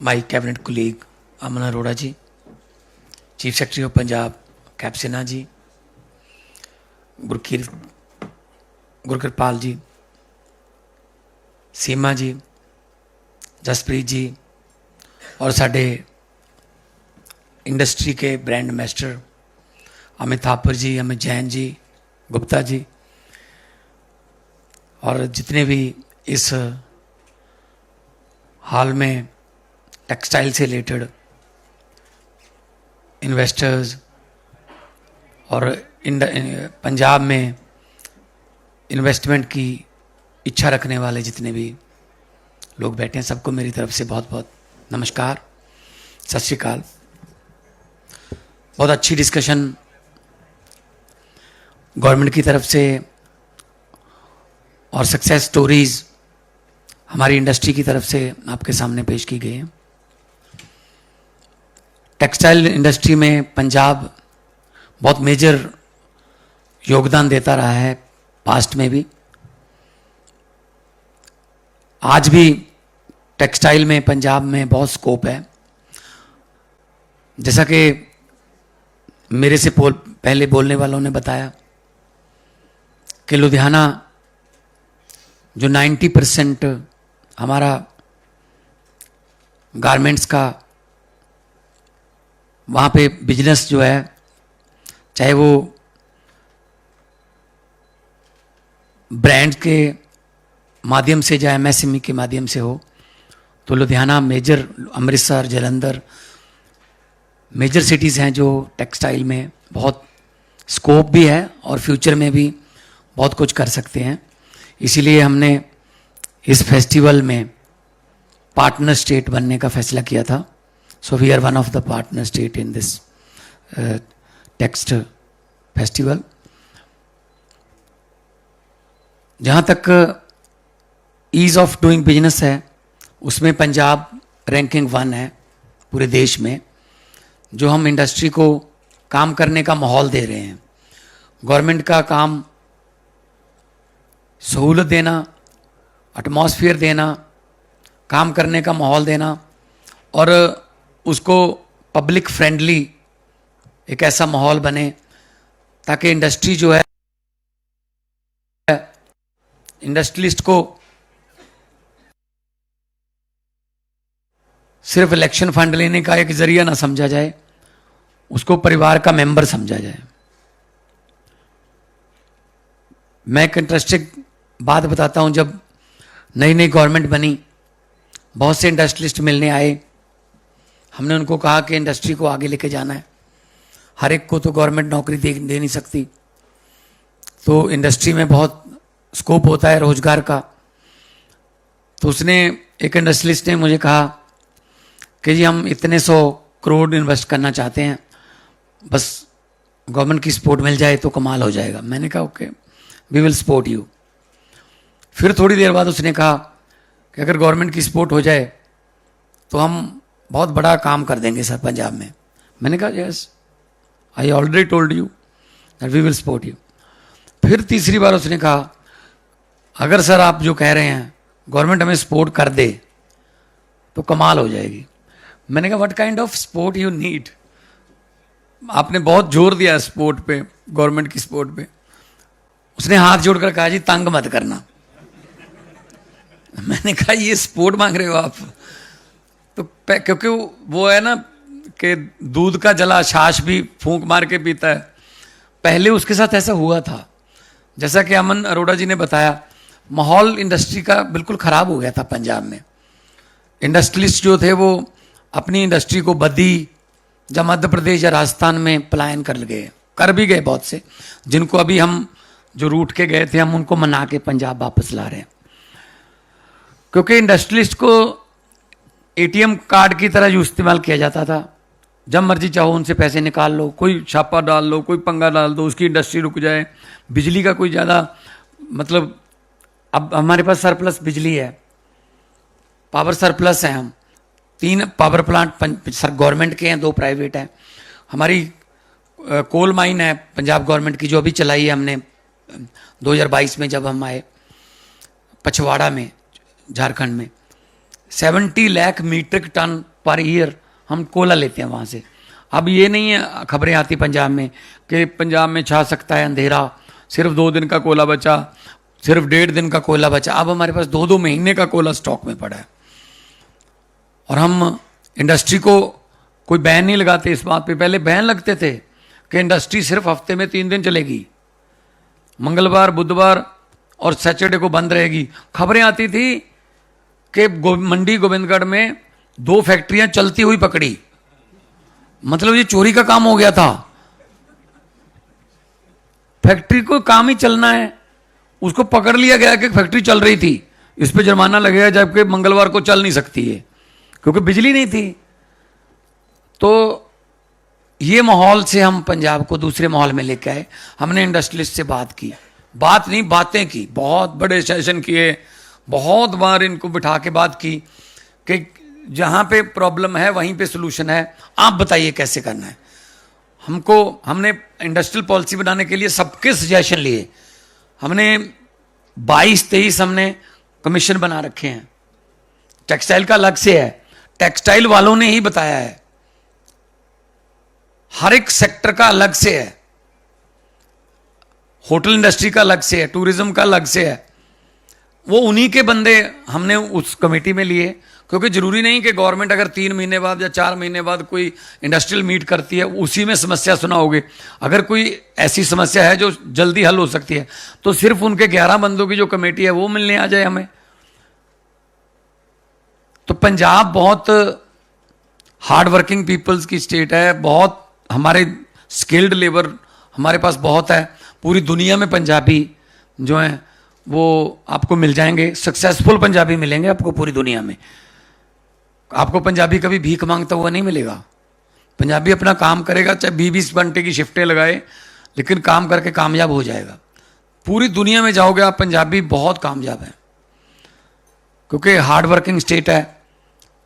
my cabinet colleague Aman Arora ji, Chief Secretary of Punjab Cap Sinha ji, गुरकिरपाल जी, सीमा जी, जसप्रीत जी और साढ़े industry के brand ambassador Amit Thapar जी, अमित जैन जी, गुप्ता जी और जितने भी इस हाल में टेक्सटाइल से रिलेटेड इन्वेस्टर्स और पंजाब में इन्वेस्टमेंट की इच्छा रखने वाले जितने भी लोग बैठे हैं, सबको मेरी तरफ से बहुत बहुत नमस्कार, सत श्री अकाल। बहुत अच्छी डिस्कशन गवर्नमेंट की तरफ से और सक्सेस स्टोरीज हमारी इंडस्ट्री की तरफ से आपके सामने पेश की गई हैं। टेक्सटाइल इंडस्ट्री में पंजाब बहुत मेजर योगदान देता रहा है, पास्ट में भी, आज भी टेक्सटाइल में पंजाब में बहुत स्कोप है। जैसा कि मेरे से पहले बोलने वालों ने बताया कि लुधियाना जो 90% हमारा गारमेंट्स का वहाँ पे बिजनेस जो है, चाहे वो ब्रांड के माध्यम से या एमएसएमई के माध्यम से हो, तो Ludhiana major, Amritsar, Jalandhar major cities हैं जो टेक्सटाइल में बहुत स्कोप भी है और फ्यूचर में भी बहुत कुछ कर सकते हैं। इसीलिए हमने इस फेस्टिवल में पार्टनर स्टेट बनने का फैसला किया था। So we are one of the partner state in this text festival. जहाँ तक ईज ऑफ डूइंग बिजनेस है, उसमें पंजाब रैंकिंग 1 है पूरे देश में, जो हम इंडस्ट्री को काम करने का माहौल दे रहे हैं। गवर्नमेंट का काम सहूलत देना, एटमॉस्फेयर देना, काम करने का माहौल देना और उसको पब्लिक फ्रेंडली एक ऐसा माहौल बने ताकि इंडस्ट्री जो है, इंडस्ट्रियलिस्ट को सिर्फ इलेक्शन फंड लेने का एक जरिया ना समझा जाए, उसको परिवार का मेंबर समझा जाए। मैं एक इंटरेस्टिंग बात बताता हूं। जब नई नई गवर्नमेंट बनी, बहुत से इंडस्ट्रियलिस्ट मिलने आए। हमने उनको कहा कि इंडस्ट्री को आगे लेके जाना है, हर एक को तो गवर्नमेंट नौकरी दे नहीं सकती, तो इंडस्ट्री में बहुत स्कोप होता है रोजगार का। तो उसने, एक इंडस्ट्रियलिस्ट ने मुझे कहा कि जी हम इतने 100 करोड़ इन्वेस्ट करना चाहते हैं, बस गवर्नमेंट की सपोर्ट मिल जाए तो कमाल हो जाएगा। मैंने कहा okay, we will support you. फिर थोड़ी देर बाद उसने कहा कि अगर गवर्नमेंट की सपोर्ट हो जाए तो हम बहुत बड़ा काम कर देंगे सर पंजाब में। मैंने कहा yes, I already told you that we will support you. फिर तीसरी बार उसने कहा अगर सर आप जो कह रहे हैं गवर्नमेंट हमें सपोर्ट कर दे तो कमाल हो जाएगी। मैंने कहा what kind of support you need. आपने बहुत जोर दिया सपोर्ट पे, गवर्नमेंट की सपोर्ट पे। उसने हाथ जोड़कर कहा जी तंग मत करना। मैंने कहा ये सपोर्ट मांग रहे हो आप? तो क्योंकि वो है ना कि दूध का जला छाछ भी फूंक मार के पीता है। पहले उसके साथ ऐसा हुआ था, जैसा कि अमन अरोड़ा जी ने बताया, माहौल इंडस्ट्री का बिल्कुल खराब हो गया था पंजाब में। इंडस्ट्रियलिस्ट जो थे वो अपनी इंडस्ट्री को बद्दी या मध्य प्रदेश या राजस्थान में पलायन कर भी गए बहुत से, जिनको अभी हम जो रूट के गए थे हम उनको मना के पंजाब वापस ला रहे हैं। क्योंकि इंडस्ट्रियलिस्ट को एटीएम कार्ड की तरह जो इस्तेमाल किया जाता था, जब मर्जी चाहो उनसे पैसे निकाल लो, कोई छापा डाल लो, कोई पंगा डाल दो, उसकी इंडस्ट्री रुक जाए। बिजली का कोई ज़्यादा मतलब, अब हमारे पास सरप्लस बिजली है, पावर सरप्लस है। हम 3 पावर प्लांट सर गवर्नमेंट के हैं, 2 प्राइवेट हैं। हमारी कोल माइन है पंजाब गवर्नमेंट की, जो अभी चलाई है हमने 2022 में जब हम आए पछवाड़ा में, झारखंड में 70 lakh metric ton per year हम कोयला लेते हैं वहाँ से। अब ये नहीं है खबरें आती पंजाब में कि पंजाब में छा सकता है अंधेरा, सिर्फ 2 दिन का कोयला बचा, सिर्फ 1.5 दिन का कोयला बचा। अब हमारे पास 2-2 महीने का कोयला स्टॉक में पड़ा है। और हम इंडस्ट्री को कोई बैन नहीं लगाते इस बात पे। पहले बैन लगते थे कि इंडस्ट्री सिर्फ हफ्ते में 3 दिन चलेगी, मंगलवार, बुधवार और सैटरडे को बंद रहेगी। खबरें आती थी कि मंडी गोविंदगढ़ में 2 फैक्ट्रियां चलती हुई पकड़ी, मतलब ये चोरी का काम हो गया था। फैक्ट्री को काम ही चलना है, उसको पकड़ लिया गया कि फैक्ट्री चल रही थी, इस पे जुर्माना लगेगा, जबकि मंगलवार को चल नहीं सकती है क्योंकि बिजली नहीं थी। तो ये माहौल से हम पंजाब को दूसरे माहौल में लेके आए। हमने इंडस्ट्रियलिस्ट से बात की, बात नहीं बातें की, बहुत बड़े सेशन किए, बहुत बार इनको बिठा के बात की कि जहाँ पे प्रॉब्लम है वहीं पे सोल्यूशन है, आप बताइए कैसे करना है। हमने इंडस्ट्रियल पॉलिसी बनाने के लिए सबके सजेशन लिए। हमने 22-23 हमने कमीशन बना रखे हैं। टेक्सटाइल का अलग से है, टेक्सटाइल वालों ने ही बताया है, हर एक सेक्टर का अलग से है, होटल इंडस्ट्री का अलग से है, टूरिज्म का अलग से है। वो उन्हीं के बंदे हमने उस कमेटी में लिए, क्योंकि जरूरी नहीं कि गवर्नमेंट अगर 3 महीने बाद या 4 महीने बाद कोई इंडस्ट्रियल मीट करती है उसी में समस्या सुनाओगे। अगर कोई ऐसी समस्या है जो जल्दी हल हो सकती है तो सिर्फ उनके 11 बंदों की जो कमेटी है वो मिलने आ जाए हमें। तो पंजाब बहुत हार्ड वर्किंग पीपल्स की स्टेट है, बहुत हमारे स्किल्ड लेबर हमारे पास बहुत है। पूरी दुनिया में पंजाबी जो हैं वो आपको मिल जाएंगे, सक्सेसफुल पंजाबी मिलेंगे आपको पूरी दुनिया में। आपको पंजाबी कभी भीख मांगता हुआ नहीं मिलेगा। पंजाबी अपना काम करेगा, चाहे 20-20 घंटे की शिफ्टें लगाए, लेकिन काम करके कामयाब हो जाएगा। पूरी दुनिया में जाओगे आप, पंजाबी बहुत कामयाब है, क्योंकि हार्ड वर्किंग स्टेट है,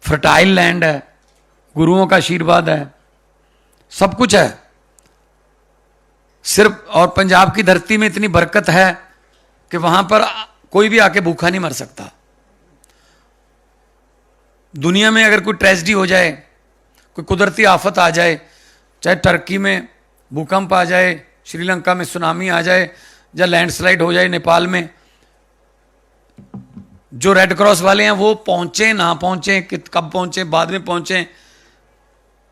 फर्टाइल लैंड है, गुरुओं का आशीर्वाद है, सब कुछ है सिर्फ। और पंजाब की धरती में इतनी बरकत है कि वहां पर कोई भी आके भूखा नहीं मर सकता। दुनिया में अगर कोई ट्रेजेडी हो जाए, कोई कुदरती आफत आ जाए, चाहे टर्की में भूकंप आ जाए, श्रीलंका में सुनामी आ जाए, या लैंडस्लाइड हो जाए नेपाल में, जो रेड क्रॉस वाले हैं वो पहुंचे ना पहुंचे, कब पहुंचे, बाद में पहुंचे,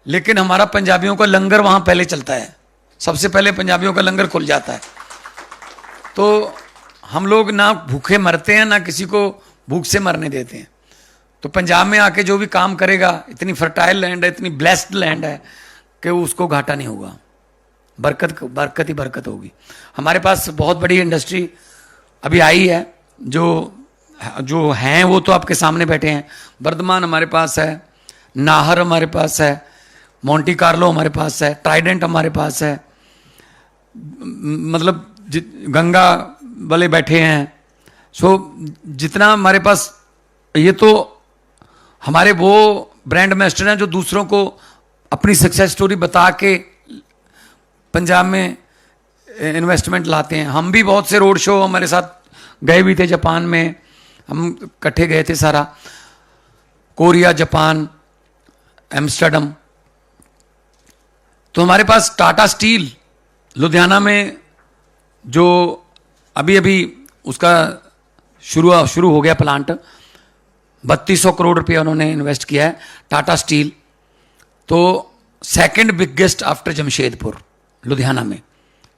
लेकिन हमारा पंजाबियों का लंगर वहां पहले चलता है। सबसे पहले पंजाबियों का लंगर खुल जाता है। तो हम लोग ना भूखे मरते हैं, ना किसी को भूख से मरने देते हैं। तो पंजाब में आके जो भी काम करेगा, इतनी फर्टाइल लैंड है, इतनी ब्लेस्ड लैंड है कि उसको घाटा नहीं होगा, बरकत बरकत ही बरकत होगी। हमारे पास बहुत बड़ी इंडस्ट्री अभी आई है, जो हैं वो तो आपके सामने बैठे हैं। वर्धमान हमारे पास है, नाहर हमारे पास है, मोंटी कार्लो हमारे पास है, ट्राइडेंट हमारे पास है, मतलब गंगा वाले बैठे हैं। सो जितना हमारे पास, ये तो हमारे वो ब्रांड एम्बेसडर हैं जो दूसरों को अपनी सक्सेस स्टोरी बता के पंजाब में इन्वेस्टमेंट लाते हैं। हम भी बहुत से रोड शो हमारे साथ गए भी थे, जापान में हम इकट्ठे गए थे सारा, कोरिया, जापान, एम्स्टर्डम। तो हमारे पास टाटा स्टील लुधियाना में जो अभी उसका शुरू हो गया प्लांट, 3200 करोड़ रुपया उन्होंने इन्वेस्ट किया है टाटा स्टील। तो second biggest after Jamshedpur Ludhiana में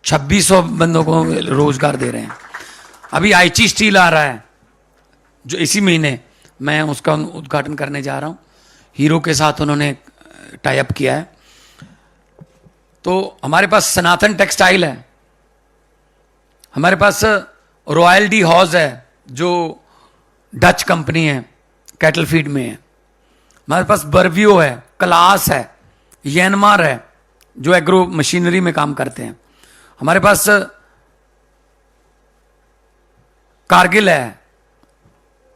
2600 बंदों को रोजगार दे रहे हैं। अभी आईची स्टील आ रहा है जो इसी महीने, मैं उसका उद्घाटन करने जा रहा हूँ। हीरो के साथ उन्होंने टाई अप किया है। तो हमारे पास सनातन टेक्सटाइल है, हमारे पास रॉयल डी हॉज है जो डच कंपनी है, कैटल फीड में है। हमारे पास बर्वियो है, क्लास है, यनमार है जो एग्रो मशीनरी में काम करते हैं। हमारे पास कारगिल है,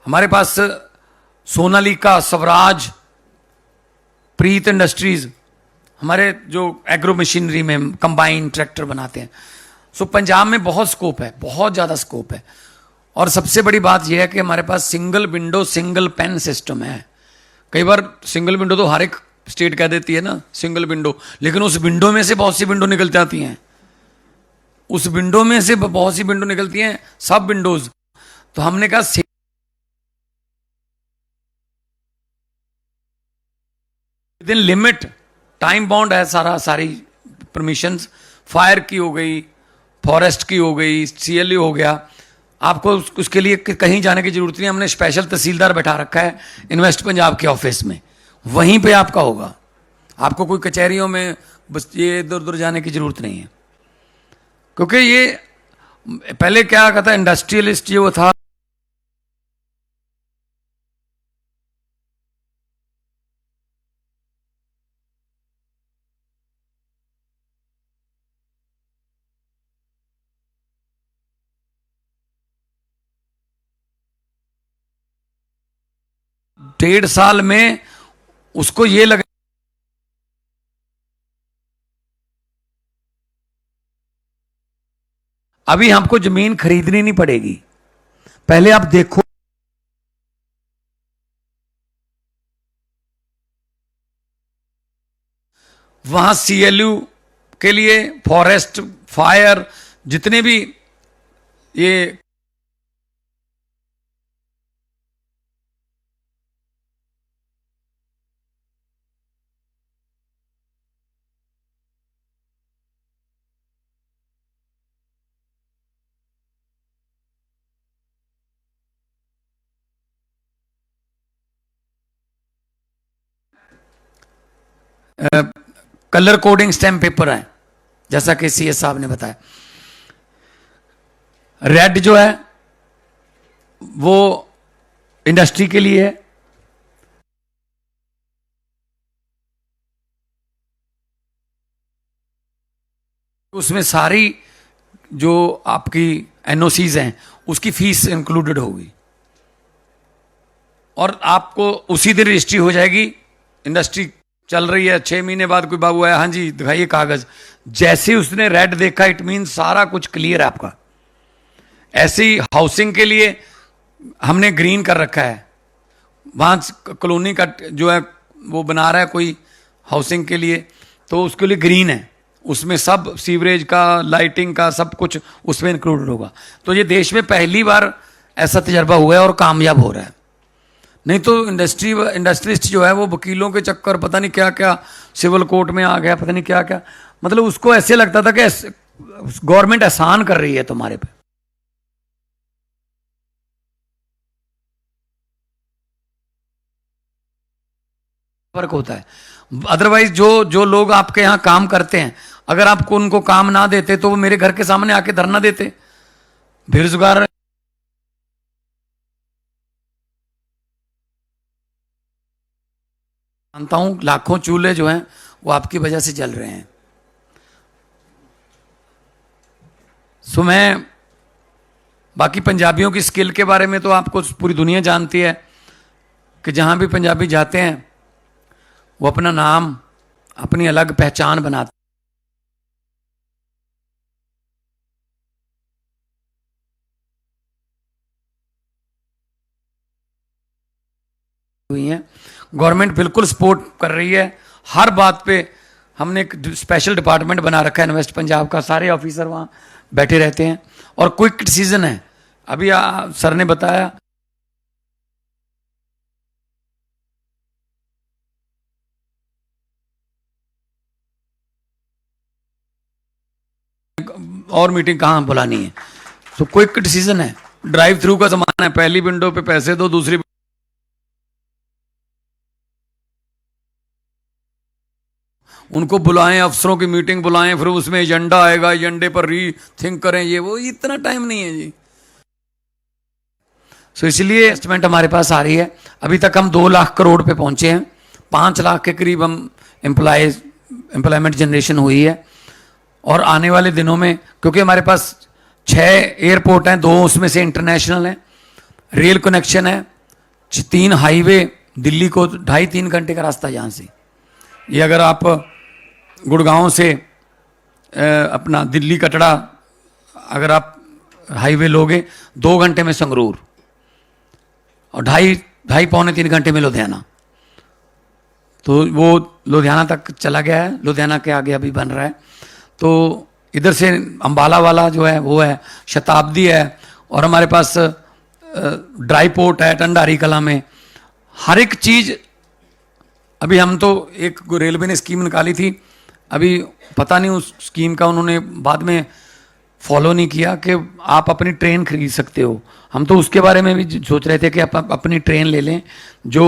हमारे पास सोनालिका, स्वराज, प्रीत इंडस्ट्रीज, हमारे जो एग्रो मशीनरी में कंबाइन ट्रैक्टर बनाते हैं। सो पंजाब में बहुत स्कोप है, बहुत ज़्यादा स्कोप है। और सबसे बड़ी बात यह है कि हमारे पास single window single pen system है। कई बार सिंगल विंडो तो हर एक स्टेट कह देती है ना सिंगल विंडो, लेकिन उस विंडो में से बहुत सी विंडो निकल जाती हैं, उस विंडो में से बहुत सी विंडो निकलती हैं, सब विंडोज। तो हमने कहा with in limit, time bound है सारी परमिशंस, फायर की हो गई, फॉरेस्ट की हो गई, सीएलयू हो गया, आपको उसके लिए कहीं जाने की जरूरत नहीं। हमने स्पेशल तहसीलदार बैठा रखा है इन्वेस्ट पंजाब के ऑफिस में, वहीं पे आपका होगा, आपको कोई कचहरियों में बस ये इधर उधर जाने की जरूरत नहीं है। क्योंकि ये पहले क्या कहता है, इंडस्ट्रियलिस्ट जो था, डेढ़ साल में उसको ये लगा अभी हमको जमीन खरीदनी नहीं पड़ेगी, पहले आप देखो वहां सीएलयू के लिए, फॉरेस्ट, फायर, जितने भी ये कलर कोडिंग स्टैम्प पेपर है, जैसा कि सीएस साहब ने बताया। रेड जो है वो इंडस्ट्री के लिए है, उसमें सारी जो आपकी एनओसीज हैं उसकी फीस इंक्लूडेड होगी और आपको उसी दिन रजिस्ट्री हो जाएगी। इंडस्ट्री चल रही है, 6 महीने बाद कोई बाबू आया, हाँ जी दिखाइए कागज, जैसे उसने रेड देखा इट मीन सारा कुछ क्लियर है आपका। ऐसे ही हाउसिंग के लिए हमने ग्रीन कर रखा है, वहां कॉलोनी का जो है वो बना रहा है कोई हाउसिंग के लिए, तो उसके लिए ग्रीन है, उसमें सब सीवरेज का, लाइटिंग का सब कुछ उसमें इंक्लूडेड होगा। तो ये देश में पहली बार ऐसा तजर्बा हुआ है और कामयाब हो रहा है। नहीं तो इंडस्ट्रिस्ट जो है वो वकीलों के चक्कर, पता नहीं क्या क्या, सिविल कोर्ट में आ गया, पता नहीं क्या क्या, मतलब उसको ऐसे लगता था कि गवर्नमेंट एहसान कर रही है तुम्हारे पे। फर्क होता है, अदरवाइज जो जो लोग आपके यहां काम करते हैं, अगर आपको उनको काम ना देते तो वो मेरे घर के सामने आके धरना देते, बेरोजगार। मानता हूं लाखों चूल्हे जो हैं वो आपकी वजह से जल रहे हैं। सो मैं बाकी पंजाबियों की स्किल के बारे में तो आपको पूरी दुनिया जानती है कि जहां भी पंजाबी जाते हैं वो अपना नाम, अपनी अलग पहचान बनाते हुई हैं। गवर्नमेंट बिल्कुल सपोर्ट कर रही है हर बात पे। हमने एक स्पेशल डिपार्टमेंट बना रखा है इन्वेस्ट पंजाब का, सारे ऑफिसर वहां बैठे रहते हैं और क्विक डिसीजन है। अभी सर ने बताया और मीटिंग कहां बुलानी है, तो क्विक डिसीजन है। ड्राइव थ्रू का जमाना है, पहली विंडो पे पैसे दो, दूसरी उनको बुलाएं, अफसरों की मीटिंग बुलाएं, फिर उसमें एजेंडा आएगा, एजेंडे पर री थिंक करें, ये वो, इतना टाइम नहीं है जी। सो इसलिए इन्वेस्टमेंट हमारे पास आ रही है। अभी तक हम 2 लाख करोड़ पे पहुंचे हैं, 5 लाख के करीब हम एम्प्लॉयमेंट जनरेशन हुई है। और आने वाले दिनों में, क्योंकि हमारे पास 6 एयरपोर्ट हैं, 2 उसमें से इंटरनेशनल हैं, रेल कनेक्शन है, 3 हाईवे, दिल्ली को 2.5-3 घंटे का रास्ता यहाँ से। ये अगर आप गुड़गांव से अपना दिल्ली कटड़ा अगर आप हाईवे लोगे 2 घंटे में संगरूर, और 2.5-3 घंटे में लुधियाना। तो वो लुधियाना तक चला गया है, लुधियाना के आगे अभी बन रहा है। तो इधर से अंबाला वाला जो है वो है, शताब्दी है, और हमारे पास ड्राई पोर्ट है टंडारी कला में। हर एक चीज़ अभी हम तो एक रेलवे ने स्कीम निकाली थी, अभी पता नहीं उस स्कीम का उन्होंने बाद में फॉलो नहीं किया कि आप अपनी ट्रेन खरीद सकते हो। हम तो उसके बारे में भी सोच रहे थे कि आप अपनी ट्रेन ले लें जो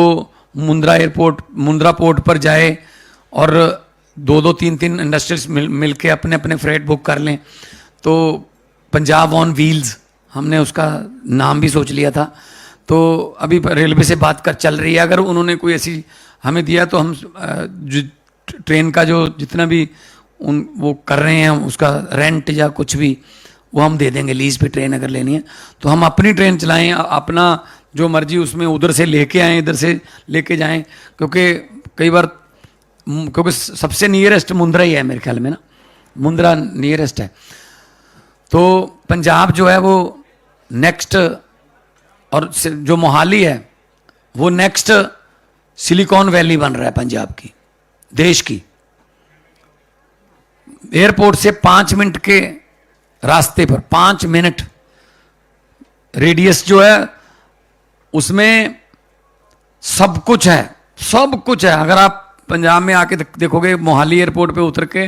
मुंद्रा पोर्ट पर जाए और 2-3 इंडस्ट्रीज मिल के अपने अपने फ्रेट बुक कर लें। तो पंजाब ऑन व्हील्स हमने उसका नाम भी सोच लिया था। तो अभी रेलवे से बात कर चल रही है, अगर उन्होंने कोई ऐसी हमें दिया तो हम ट्रेन का जो जितना भी वो कर रहे हैं उसका रेंट या कुछ भी वो हम दे देंगे, लीज पे ट्रेन अगर लेनी है तो हम अपनी ट्रेन चलाएं, अपना जो मर्जी उसमें उधर से लेके आएँ इधर से लेके जाएं। क्योंकि कई बार क्योंकि सबसे नियरेस्ट मुंद्रा ही है मेरे ख्याल में ना, मुंद्रा नियरेस्ट है। तो पंजाब जो है वो नेक्स्ट, और जो मोहाली है वो नेक्स्ट सिलिकॉन वैली बन रहा है पंजाब की, देश की। एयरपोर्ट से 5 मिनट के रास्ते पर, 5 मिनट रेडियस जो है उसमें सब कुछ है, सब कुछ है। अगर आप पंजाब में आके देखोगे मोहाली एयरपोर्ट पे उतर के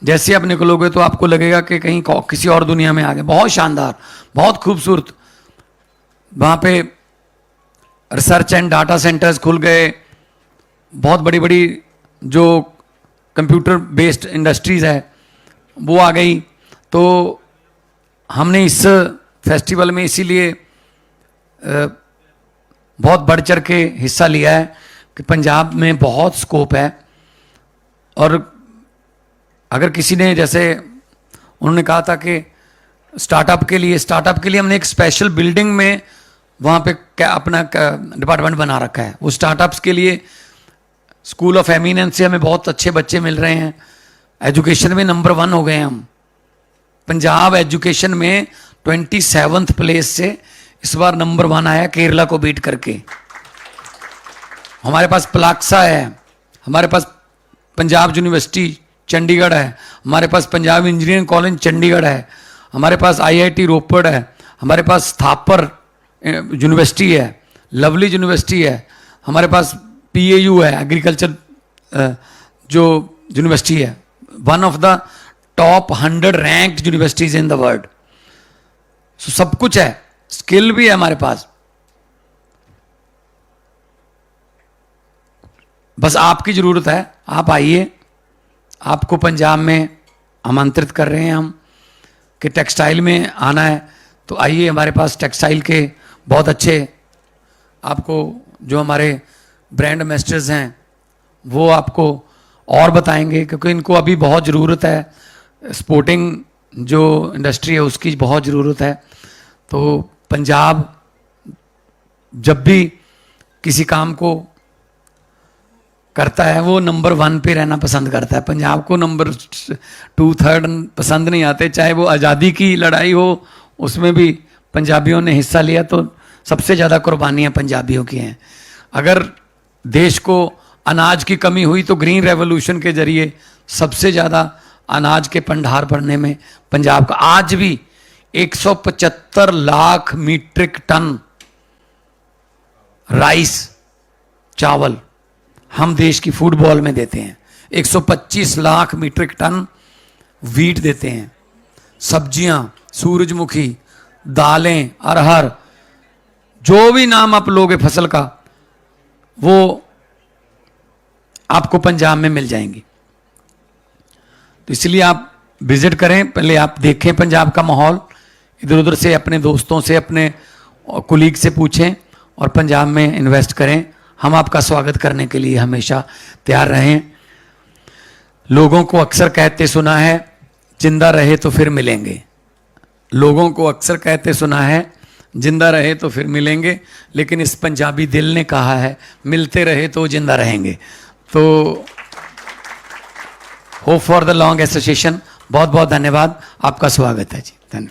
जैसे आप निकलोगे तो आपको लगेगा कि कहीं किसी और दुनिया में आ गए। बहुत शानदार, बहुत खूबसूरत। वहाँ पे रिसर्च एंड डाटा सेंटर्स खुल गए, बहुत बड़ी बड़ी जो कंप्यूटर बेस्ड इंडस्ट्रीज़ है वो आ गई। तो हमने इस फेस्टिवल में इसीलिए बहुत बढ़ चढ़ के हिस्सा लिया है कि पंजाब में बहुत स्कोप है। और अगर किसी ने, जैसे उन्होंने कहा था कि स्टार्टअप के लिए हमने एक स्पेशल बिल्डिंग में वहाँ पे क्या अपना डिपार्टमेंट बना रखा है। वो स्टार्टअप्स के लिए स्कूल ऑफ एमिनेंस से हमें बहुत अच्छे बच्चे मिल रहे हैं। एजुकेशन में नंबर 1 हो गए हम। पंजाब एजुकेशन में 27th प्लेस से इस बार नंबर 1 आया, केरला को बीट करके। हमारे पास प्लाक्सा है, हमारे पास पंजाब यूनिवर्सिटी चंडीगढ़ है, हमारे पास पंजाब इंजीनियरिंग कॉलेज चंडीगढ़ है, हमारे पास IIT रोपड़ है, हमारे पास थापर यूनिवर्सिटी है, लवली यूनिवर्सिटी है, हमारे पास PAU है, एग्रीकल्चर जो यूनिवर्सिटी है, one of the top 100 ranked universities in the world. So सब कुछ है, स्किल भी है हमारे पास। बस आपकी जरूरत है, आप आइए। आपको पंजाब में आमंत्रित कर रहे हैं हम कि टेक्सटाइल में आना है तो आइए। हमारे पास टेक्सटाइल के बहुत अच्छे, आपको जो हमारे ब्रांड एम्बेसडर्स हैं वो आपको और बताएंगे, क्योंकि इनको अभी बहुत ज़रूरत है। स्पोर्टिंग जो इंडस्ट्री है उसकी बहुत ज़रूरत है। तो पंजाब जब भी किसी काम को करता है वो नंबर 1 पे रहना पसंद करता है। पंजाब को नंबर 2, 3 पसंद नहीं आते। चाहे वो आज़ादी की लड़ाई हो उसमें भी पंजाबियों ने हिस्सा लिया, तो सबसे ज़्यादा कुर्बानियाँ पंजाबियों की हैं। अगर देश को अनाज की कमी हुई तो ग्रीन रेवोल्यूशन के जरिए सबसे ज़्यादा अनाज के भंडार भरने में पंजाब का आज भी 175 लाख मीट्रिक टन राइस, चावल हम देश की फूड बॉल में देते हैं। 125 लाख मीट्रिक टन वीट देते हैं। सब्जियां, सूरजमुखी, दालें, अरहर, जो भी नाम आप लोगे फसल का वो आपको पंजाब में मिल जाएंगी। तो इसलिए आप विजिट करें, पहले आप देखें पंजाब का माहौल, इधर उधर से अपने दोस्तों से, अपने कुलीग से पूछें और पंजाब में इन्वेस्ट करें। हम आपका स्वागत करने के लिए हमेशा तैयार रहें। लोगों को अक्सर कहते सुना है, जिंदा रहे तो फिर मिलेंगे। लोगों को अक्सर कहते सुना है, जिंदा रहे तो फिर मिलेंगे, लेकिन इस पंजाबी दिल ने कहा है, मिलते रहे तो जिंदा रहेंगे। तो hope for the long association. बहुत बहुत धन्यवाद, आपका स्वागत है जी। धन्यवाद।